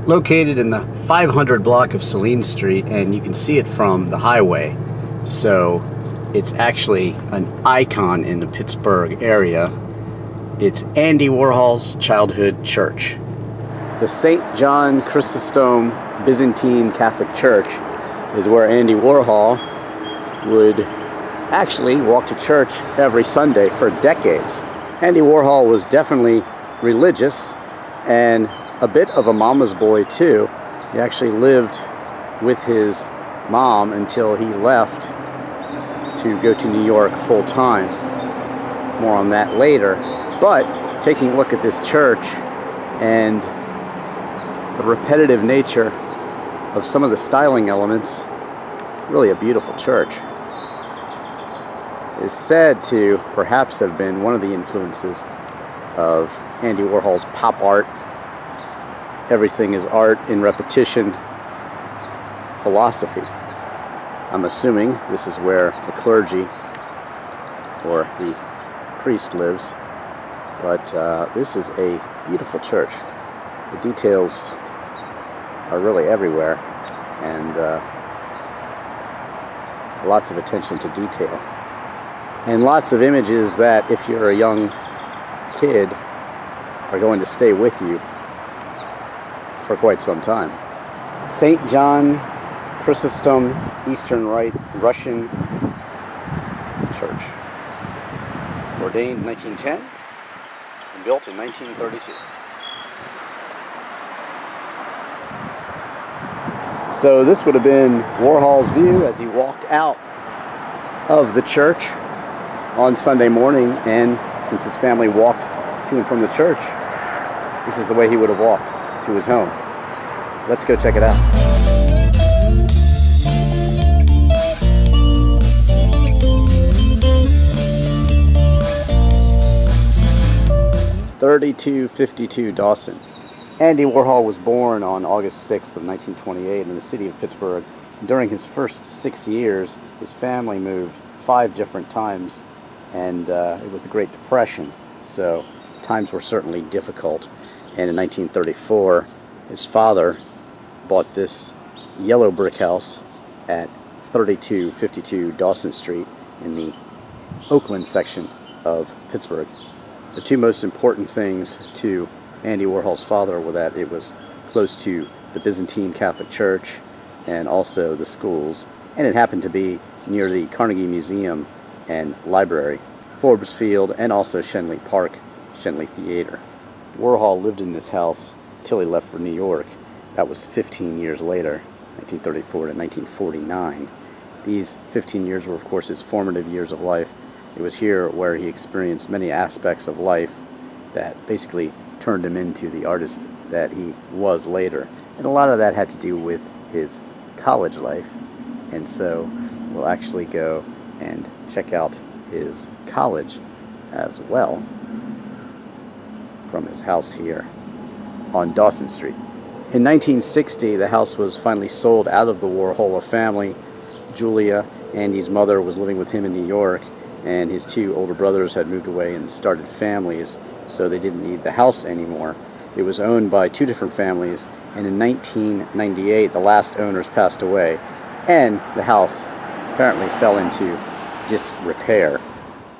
Located in the 500 block of Saline Street, and you can see it from the highway. So it's actually an icon in the Pittsburgh area. It's Andy Warhol's childhood church. The St. John Chrysostom Byzantine Catholic Church is where Andy Warhol would actually walk to church every Sunday for decades. Andy Warhol was definitely religious and a bit of a mama's boy too. He actually lived with his mom until he left to go to New York full time. More on that later. But taking a look at this church and the repetitive nature of some of the styling elements, really a beautiful church. It is said to perhaps have been one of the influences of Andy Warhol's pop art. Everything is art in repetition philosophy. I'm assuming this is where the clergy or the priest lives, but this is a beautiful church. The details are really everywhere, and lots of attention to detail, and lots of images that, if you're a young kid, are going to stay with you for quite some time. St. John Chrysostom Eastern Rite Russian Church. Ordained in 1910 and built in 1932. So this would have been Warhol's view as he walked out of the church on Sunday morning, and since his family walked to and from the church, this is the way he would have walked to his home. Let's go check it out. (3252) Dawson. Andy Warhol was born on August 6th of 1928 in the city of Pittsburgh. During his first 6 years, his family moved 5 different times, and it was the Great Depression, so times were certainly difficult. And in 1934, his father bought this yellow brick house at 3252 Dawson Street in the Oakland section of Pittsburgh. The two most important things to Andy Warhol's father were that it was close to the Byzantine Catholic Church and also the schools, and it happened to be near the Carnegie Museum and Library, Forbes Field, and also Schenley Park, Schenley Theater. Warhol lived in this house till he left for New York. That was 15 years later, 1934 to 1949. These 15 years were, of course, his formative years of life. It was here where he experienced many aspects of life that basically turned him into the artist that he was later. And a lot of that had to do with his college life. And so we'll actually go and check out his college as well from his house here on Dawson Street. In 1960, the house was finally sold out of the Warhol family. Julia, Andy's mother, was living with him in New York, and his 2 older brothers had moved away and started families, so they didn't need the house anymore. It was owned by 2 different families, and in 1998, the last owners passed away, and the house apparently fell into disrepair.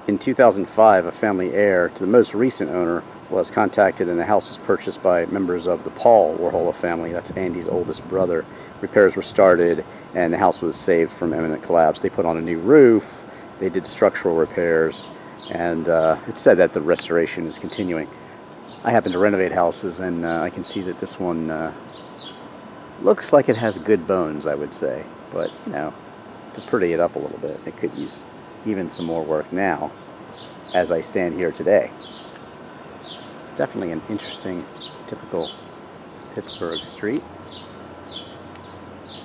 In 2005, a family heir to the most recent owner was contacted, and the house was purchased by members of the Paul Warhol family. That's Andy's oldest brother. Repairs were started, and the house was saved from imminent collapse. They put on a new roof, they did structural repairs, and it's said that the restoration is continuing. I happen to renovate houses, and I can see that this one looks like it has good bones, I would say. But, you know, to pretty it up a little bit, it could use even some more work now, as I stand here today. It's definitely an interesting, typical Pittsburgh street.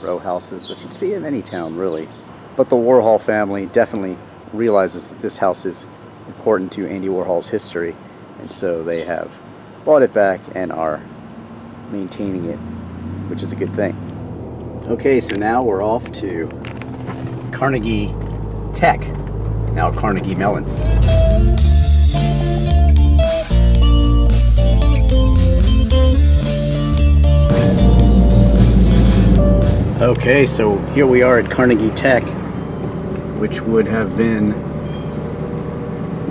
Row houses that you'd see in any town, really. But the Warhol family definitely realizes that this house is important to Andy Warhol's history, and so they have bought it back and are maintaining it, which is a good thing. Okay, so now we're off to Carnegie Tech, now Carnegie Mellon. Okay, so here we are at Carnegie Tech, which would have been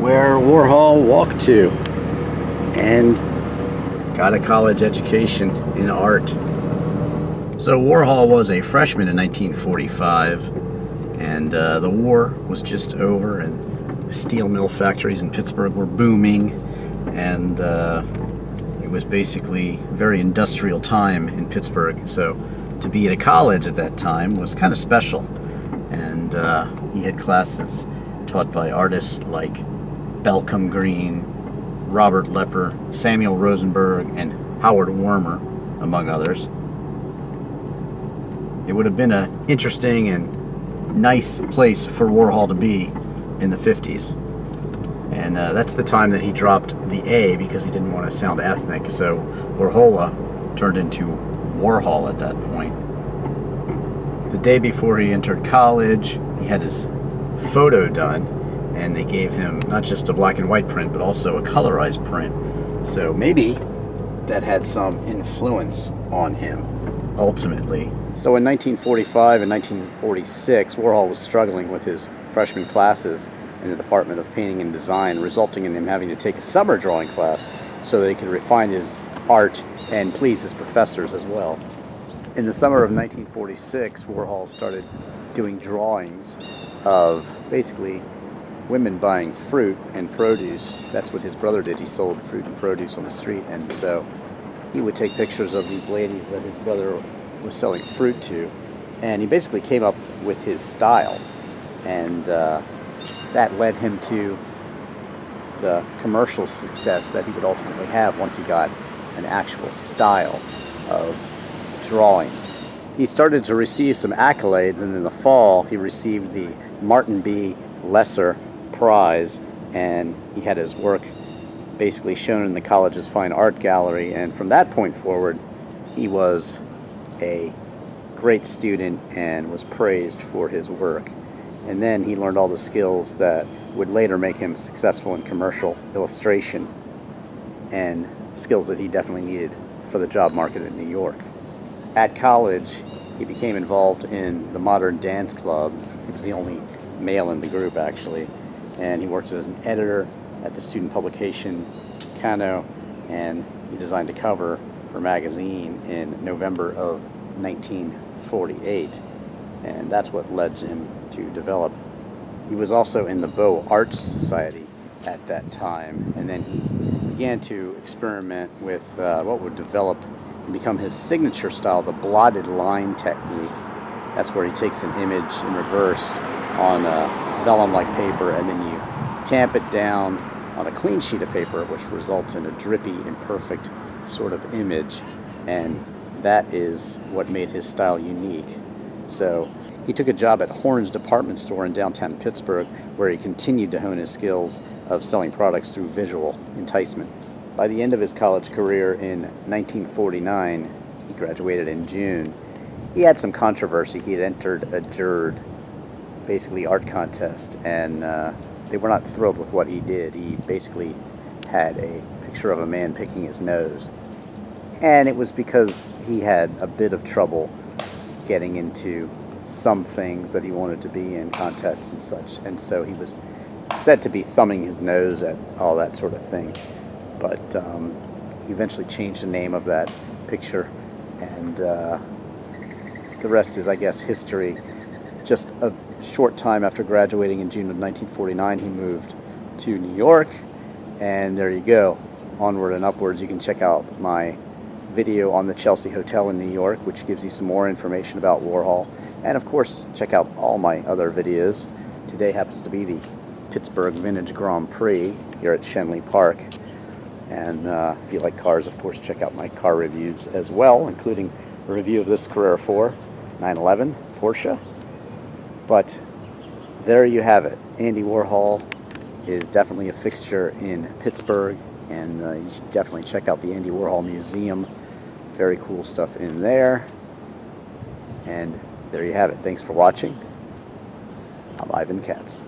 where Warhol walked to and got a college education in art. So Warhol was a freshman in 1945, and the war was just over, and steel mill factories in Pittsburgh were booming, and it was basically a very industrial time in Pittsburgh. So to be at a college at that time was kind of special, and he had classes taught by artists like Balcom Green, Robert Lepper, Samuel Rosenberg, and Howard Warmer, among others. It would have been an interesting and nice place for Warhol to be in the 50s. And that's the time that he dropped the A because he didn't want to sound ethnic. So Warhola turned into Warhol at that point. The day before he entered college, he had his photo done, and they gave him not just a black and white print, but also a colorized print. So maybe that had some influence on him ultimately. So in 1945 and 1946, Warhol was struggling with his freshman classes in the Department of Painting and Design, resulting in him having to take a summer drawing class so that he could refine his art and please his professors as well. In the summer of 1946, Warhol started doing drawings of basically women buying fruit and produce. That's what his brother did. He sold fruit and produce on the street, and so he would take pictures of these ladies that his brother was selling fruit to, and he basically came up with his style, and that led him to the commercial success that he would ultimately have once he got an actual style of drawing. He started to receive some accolades, and in the fall he received the Martin B. Lesser Prize, and he had his work basically shown in the college's fine art gallery, and from that point forward he was a great student and was praised for his work. And then he learned all the skills that would later make him successful in commercial illustration, and skills that he definitely needed for the job market in New York. At college, he became involved in the Modern Dance Club. He was the only male in the group, actually, and he worked as an editor at the student publication Kano, and he designed a cover for a magazine in November of 1948, and that's what led him to develop. He was also in the Beaux Arts Society at that time, and then he began to experiment with what would develop and become his signature style, the blotted line technique. That's where he takes an image in reverse on vellum-like paper, and then you tamp it down on a clean sheet of paper, which results in a drippy, imperfect sort of image, and that is what made his style unique. So he took a job at Horn's department store in downtown Pittsburgh, where he continued to hone his skills of selling products through visual enticement. By the end of his college career in 1949, he graduated in June, he had some controversy. He had entered a jured, basically art contest, and they were not thrilled with what he did. He basically had a picture of a man picking his nose, and it was because he had a bit of trouble getting into some things that he wanted to be in contests and such, and so he was said to be thumbing his nose at all that sort of thing. But he eventually changed the name of that picture, and the rest is, I guess, history. Just a short time after graduating in June of 1949, he moved to New York, and there you go, onward and upwards. You can check out my video on the Chelsea Hotel in New York, which gives you some more information about Warhol, and of course check out all my other videos. Today happens to be the Pittsburgh Vintage Grand Prix here at Schenley Park, and if you like cars, of course, check out my car reviews as well, including a review of this Carrera 4 911 Porsche. But there you have it. Andy Warhol is definitely a fixture in Pittsburgh, and you should definitely check out the Andy Warhol Museum. Very cool stuff in there. And there you have it. Thanks for watching. I'm Ivan Katz.